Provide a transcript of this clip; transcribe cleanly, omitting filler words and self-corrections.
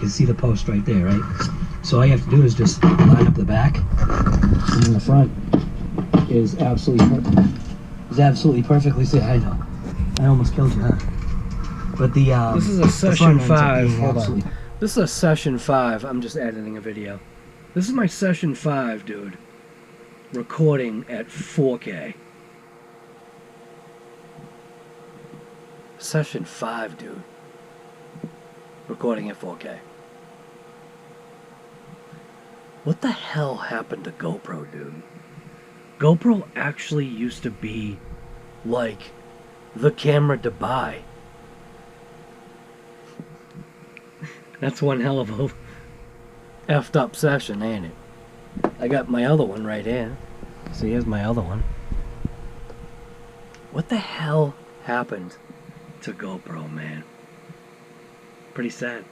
can see the post right there, right? So all you have to do is just line up the back, and then the front is absolutely perfectly safe. I know, I almost killed you, huh? But the this is a session 5. Hold on. This is a session 5. I'm just editing a video. This is my session 5, dude. Recording at 4K. Session 5, dude. Recording at 4K. What the hell happened to GoPro, dude? GoPro actually used to be like the camera to buy. That's one hell of a effed up session, ain't it? I got my other one right here. So here's my other one. What the hell happened to GoPro, man? Pretty sad.